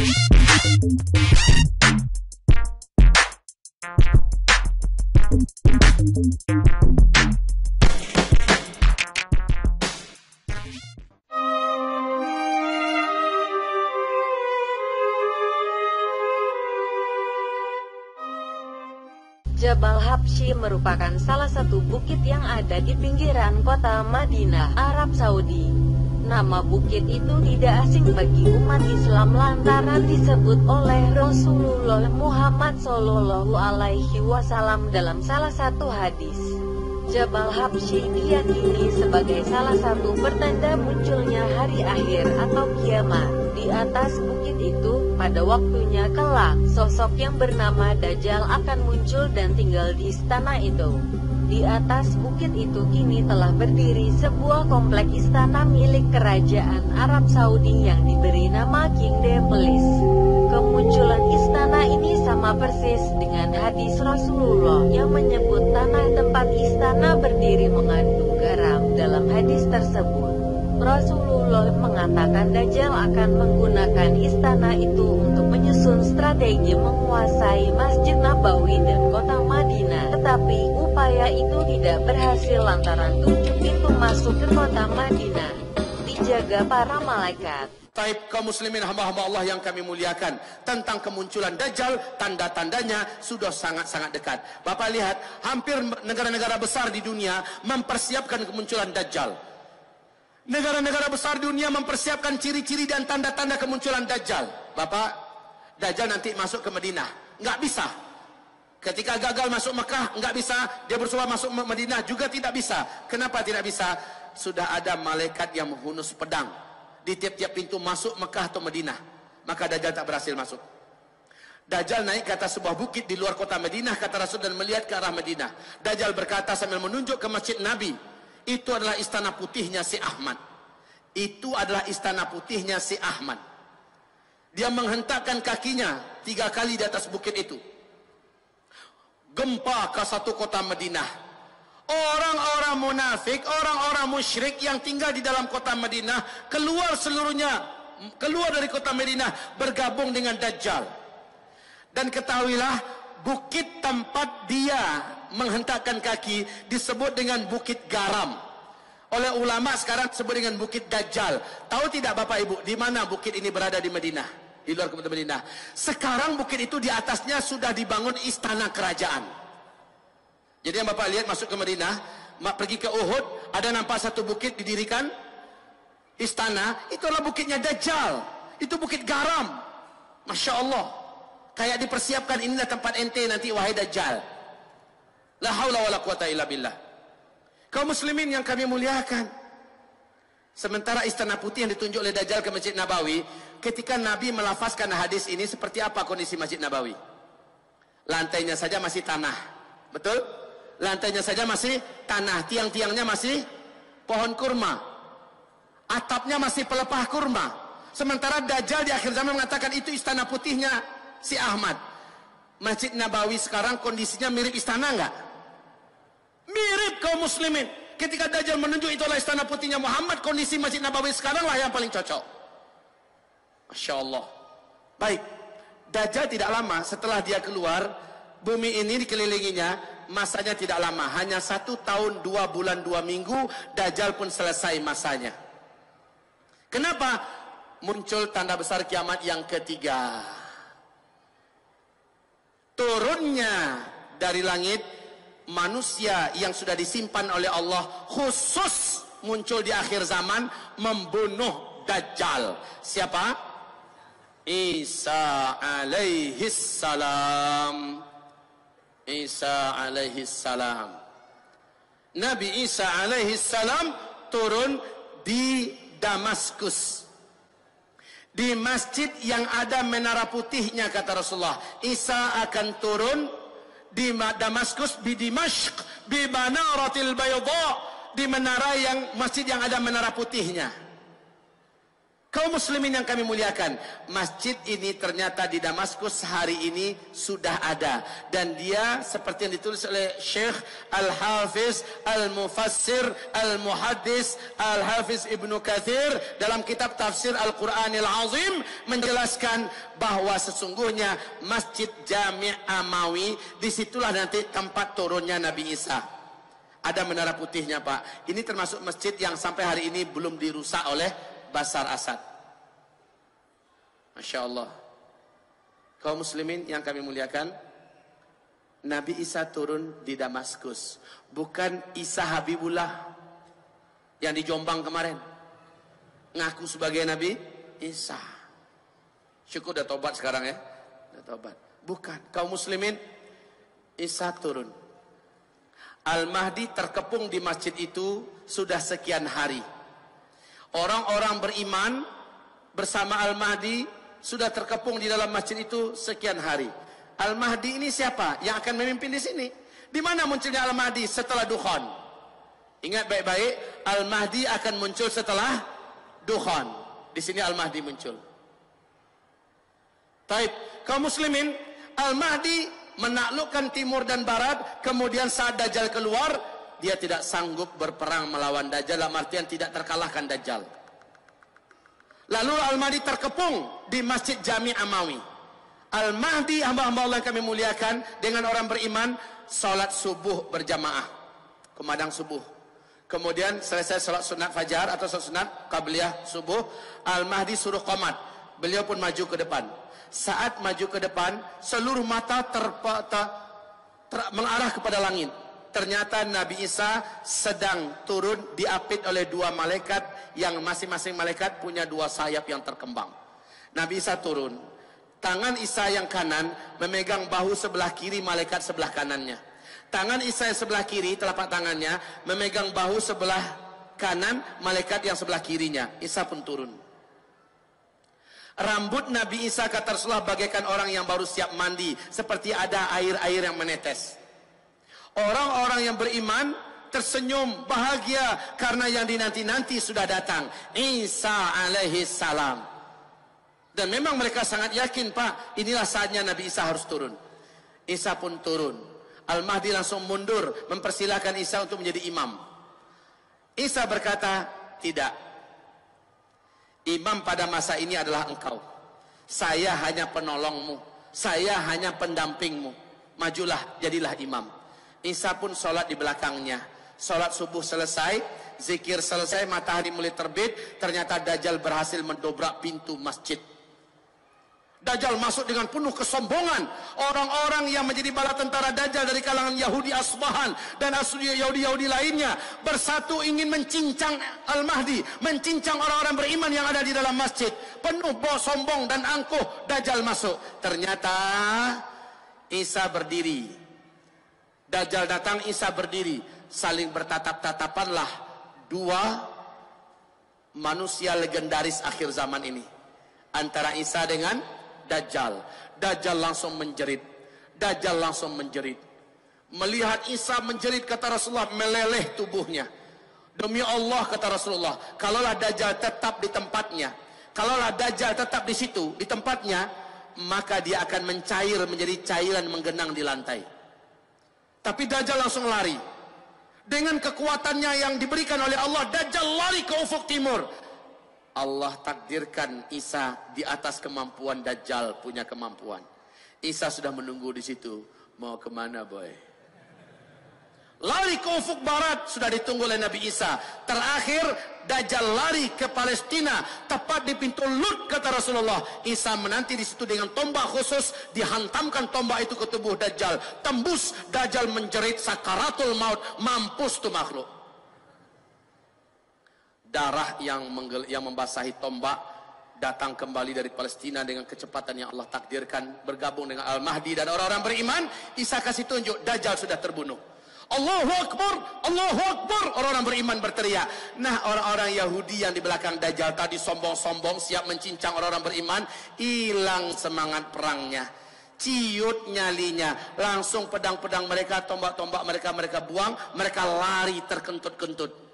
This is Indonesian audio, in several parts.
Jabal Habsyi merupakan salah satu bukit yang ada di pinggiran kota Madinah, Arab Saudi. Nama bukit itu tidak asing bagi umat Islam lantaran disebut oleh Rasulullah Muhammad SAW dalam salah satu hadis. Jabal Habsyi diyakini sebagai salah satu pertanda munculnya hari akhir atau kiamat. Di atas bukit itu, pada waktunya kelak, sosok yang bernama Dajjal akan muncul dan tinggal di istana itu. Di atas bukit itu kini telah berdiri sebuah komplek istana milik kerajaan Arab Saudi yang diberi nama Kingdom Palace. Kemunculan istana ini sama persis dengan hadis Rasulullah yang menyebut tanah tempat istana berdiri mengandung garam. Dalam hadis tersebut, Rasulullah mengatakan Dajjal akan menggunakan istana itu untuk menyusun strategi menguasai Masjid Nabawi dan kota Madinah. Tetapi upaya itu tidak berhasil lantaran 7 pintu masuk ke kota Madinah dijaga para malaikat. Taib kaum muslimin hamba-hamba Allah yang kami muliakan, tentang kemunculan Dajjal, tanda-tandanya sudah sangat-sangat dekat. Bapak lihat, hampir negara-negara besar di dunia mempersiapkan kemunculan Dajjal. Negara-negara besar dunia mempersiapkan ciri-ciri dan tanda-tanda kemunculan Dajjal. Bapak, Dajjal nanti masuk ke Madinah, nggak bisa. Ketika gagal masuk Mekah, nggak bisa. Dia bersuara masuk Madinah juga tidak bisa. Kenapa tidak bisa? Sudah ada malaikat yang menghunus pedang di tiap-tiap pintu masuk Mekah atau Madinah. Maka Dajjal tak berhasil masuk. Dajjal naik ke atas sebuah bukit di luar kota Madinah, kata Rasul, dan melihat ke arah Madinah. Dajjal berkata sambil menunjuk ke Masjid Nabi, itu adalah istana putihnya si Ahmad. Itu adalah istana putihnya si Ahmad. Dia menghentakkan kakinya 3 kali di atas bukit itu. Gempa ke satu kota Madinah. Orang-orang munafik, orang-orang musyrik yang tinggal di dalam kota Madinah keluar seluruhnya, keluar dari kota Madinah bergabung dengan Dajjal. Dan ketahuilah, bukit tempat dia menghentakkan kaki disebut dengan Bukit Garam. Oleh ulama sekarang disebut dengan Bukit Dajjal. Tahu tidak Bapak Ibu, di mana bukit ini berada di Madinah? Di luar kota Madinah. Sekarang bukit itu di atasnya sudah dibangun istana kerajaan. Jadi yang Bapak lihat masuk ke Madinah, pergi ke Uhud, ada nampak satu bukit didirikan istana, itu adalah bukitnya Dajjal. Itu Bukit Garam. Masya Allah. Kayak dipersiapkan, inilah tempat ente nanti wahai Dajjal. La haula wala quwata illa billah. Kaum muslimin yang kami muliakan, sementara istana putih yang ditunjuk oleh Dajjal ke Masjid Nabawi, ketika Nabi melafazkan hadis ini, seperti apa kondisi Masjid Nabawi? Lantainya saja masih tanah. Betul? Lantainya saja masih tanah, tiang-tiangnya masih pohon kurma, atapnya masih pelepah kurma. Sementara Dajjal di akhir zaman mengatakan itu istana putihnya si Ahmad. Masjid Nabawi sekarang kondisinya mirip istana enggak? Mirip kaum muslimin. Ketika Dajjal menunjuk itulah istana putihnya Muhammad, kondisi Masjid Nabawi sekarang lah yang paling cocok. Masya Allah. Baik, Dajjal tidak lama setelah dia keluar, bumi ini dikelilinginya, masanya tidak lama, hanya 1 tahun 2 bulan 2 minggu, Dajjal pun selesai masanya. Kenapa? Muncul tanda besar kiamat yang ketiga. Turunnya dari langit manusia yang sudah disimpan oleh Allah, khusus muncul di akhir zaman, membunuh Dajjal. Siapa? Isa alaihis salam. Isa alaihis salam. Nabi Isa alaihis salam turun di Damaskus, di masjid yang ada menara putihnya, kata Rasulullah. Isa akan turun di Damaskus, di Dimashq, di Manaratil Bayda, di menara yang masjid yang ada menara putihnya. Kaum muslimin yang kami muliakan, masjid ini ternyata di Damaskus hari ini sudah ada. Dan dia seperti yang ditulis oleh Syekh Al-Hafiz Al-Mufassir Al-Muhaddis Al-Hafiz Ibnu Katsir dalam kitab Tafsir Al-Quranil Azim, menjelaskan bahwa sesungguhnya Masjid Jami' Amawi, disitulah nanti tempat turunnya Nabi Isa. Ada menara putihnya, Pak. Ini termasuk masjid yang sampai hari ini belum dirusak oleh Bashar Assad. Masya Allah. Kaum muslimin yang kami muliakan, Nabi Isa turun di Damaskus. Bukan Isa Habibullah yang di Jombang kemarin, ngaku sebagai Nabi Isa. Syukur udah tobat sekarang ya, udah tobat. Bukan, kaum muslimin, Isa turun. Al-Mahdi terkepung di masjid itu sudah sekian hari. Orang-orang beriman bersama Al-Mahdi sudah terkepung di dalam masjid itu sekian hari. Al-Mahdi ini siapa yang akan memimpin di sini? Di mana munculnya Al-Mahdi setelah Dukhan? Ingat baik-baik, Al-Mahdi akan muncul setelah Dukhan. Di sini Al-Mahdi muncul. Taib, kaum muslimin, Al-Mahdi menaklukkan timur dan barat, kemudian saat Dajjal keluar, dia tidak sanggup berperang melawan Dajjal, dalam artian tidak terkalahkan Dajjal. Lalu Al-Mahdi terkepung di Masjid Jami' Amawi. Al-Mahdi, hamba-hamba Allah yang kami muliakan, dengan orang beriman, salat subuh berjamaah, kumandang subuh. Kemudian selesai salat sunat fajar atau salat sunat qabliyah subuh, Al-Mahdi suruh qomat. Beliau pun maju ke depan. Saat maju ke depan, seluruh mata mengarah kepada langit. Ternyata Nabi Isa sedang turun diapit oleh dua malaikat yang masing-masing malaikat punya dua sayap yang terkembang. Nabi Isa turun. Tangan Isa yang kanan memegang bahu sebelah kiri malaikat sebelah kanannya. Tangan Isa yang sebelah kiri, telapak tangannya, memegang bahu sebelah kanan malaikat yang sebelah kirinya. Isa pun turun. Rambut Nabi Isa, kata Rasulullah, bagaikan orang yang baru siap mandi, seperti ada air-air yang menetes. Orang-orang yang beriman tersenyum bahagia karena yang dinanti-nanti sudah datang, Isa alaihi salam. Dan memang mereka sangat yakin, Pak, inilah saatnya Nabi Isa harus turun. Isa pun turun. Al-Mahdi langsung mundur, mempersilahkan Isa untuk menjadi imam. Isa berkata, tidak. Imam pada masa ini adalah engkau. Saya hanya penolongmu. Saya hanya pendampingmu. Majulah, jadilah imam. Isa pun sholat di belakangnya. Sholat subuh selesai, zikir selesai, matahari mulai terbit. Ternyata Dajjal berhasil mendobrak pintu masjid. Dajjal masuk dengan penuh kesombongan. Orang-orang yang menjadi bala tentara Dajjal dari kalangan Yahudi Asbahan dan Yahudi-Yahudi lainnya bersatu ingin mencincang Al-Mahdi, mencincang orang-orang beriman yang ada di dalam masjid. Penuh sombong dan angkuh, Dajjal masuk. Ternyata Isa berdiri. Dajjal datang, Isa berdiri. Saling bertatap-tatapanlah dua manusia legendaris akhir zaman ini. Antara Isa dengan Dajjal. Dajjal langsung menjerit. Dajjal langsung menjerit. Melihat Isa menjerit, kata Rasulullah, meleleh tubuhnya. Demi Allah, kata Rasulullah, kalaulah Dajjal tetap di tempatnya, kalaulah Dajjal tetap di situ, di tempatnya, maka dia akan mencair menjadi cairan menggenang di lantai. Tapi Dajjal langsung lari. Dengan kekuatannya yang diberikan oleh Allah, Dajjal lari ke ufuk timur. Allah takdirkan Isa di atas kemampuan Dajjal punya kemampuan. Isa sudah menunggu di situ. Mau kemana, boy? Lari ke ufuk barat, sudah ditunggu oleh Nabi Isa. Terakhir Dajjal lari ke Palestina, tepat di pintu Lut, kata Rasulullah. Isa menanti di situ dengan tombak khusus, dihantamkan tombak itu ke tubuh Dajjal. Tembus, Dajjal menjerit sakaratul maut, mampus tu makhluk. Darah yang membasahi tombak datang kembali dari Palestina dengan kecepatan yang Allah takdirkan, bergabung dengan Al-Mahdi dan orang-orang beriman. Isa kasih tunjuk, Dajjal sudah terbunuh. Allahu Akbar, Allahu Akbar, orang-orang beriman berteriak. Nah, orang-orang Yahudi yang di belakang Dajjal tadi sombong-sombong siap mencincang orang-orang beriman, hilang semangat perangnya, ciut nyalinya, langsung pedang-pedang mereka, tombak-tombak mereka buang, mereka lari terkentut-kentut.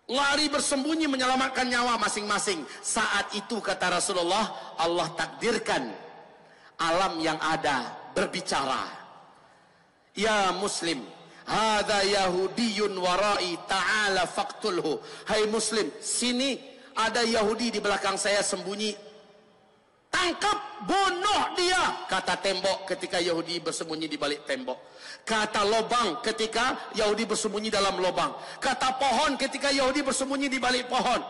lari bersembunyi menyelamatkan nyawa masing-masing. Saat itu kata Rasulullah, Allah takdirkan alam yang ada berbicara. Ya Muslim, hadza Yahudiyun warai, ta'ala faqtulhu. Hai Muslim, sini ada Yahudi di belakang saya sembunyi, tangkap, bunuh dia. Kata tembok ketika Yahudi bersembunyi di balik tembok. Kata lobang ketika Yahudi bersembunyi dalam lobang. Kata pohon ketika Yahudi bersembunyi di balik pohon.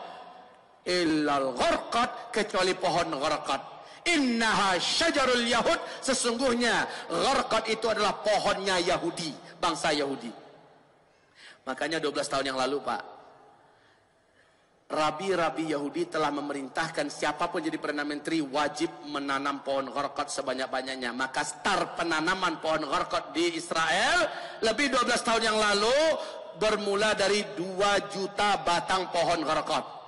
Illal gharqad, kecuali pohon gharqad. Innaha syajarul yahud, sesungguhnya gharqad itu adalah pohonnya Yahudi, bangsa Yahudi. Makanya 12 tahun yang lalu Pak, rabi-rabi Yahudi telah memerintahkan siapapun jadi Perdana Menteri wajib menanam pohon gharqad sebanyak-banyaknya. Maka start penanaman pohon gharqad di Israel lebih 12 tahun yang lalu bermula dari 2 juta batang pohon gharqad,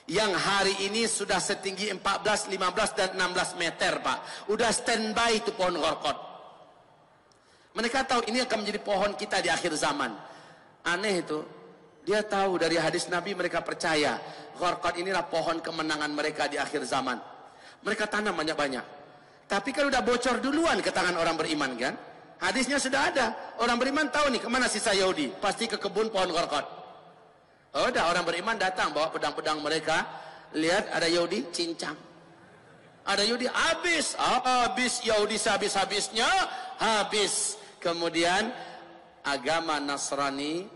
yang hari ini sudah setinggi 14, 15 dan 16 meter Pak. Udah standby itu pohon gharqad. Mereka tahu ini akan menjadi pohon kita di akhir zaman. Aneh itu. Dia tahu dari hadis Nabi, mereka percaya gharqad inilah pohon kemenangan mereka di akhir zaman. Mereka tanam banyak-banyak. Tapi kan udah bocor duluan ke tangan orang beriman kan? Hadisnya sudah ada. Orang beriman tahu nih kemana sisa Yahudi. Pasti ke kebun pohon gharqad. Oh, udah orang beriman datang bawa pedang-pedang mereka. Lihat ada Yahudi, cincang. Ada Yahudi, habis. Habis Yahudi sehabis-habisnya. Habis. Kemudian agama Nasrani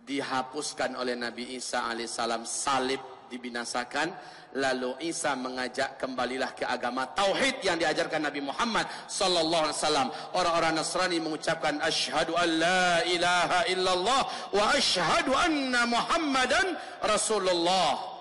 dihapuskan oleh Nabi Isa alaihissalam, salib dibinasakan, lalu Isa mengajak kembalilah ke agama tauhid yang diajarkan Nabi Muhammad sallallahu alaihi wasallam. Orang-orang Nasrani mengucapkan asyhadu an la ilaha illallah wa asyhadu anna Muhammadan Rasulullah.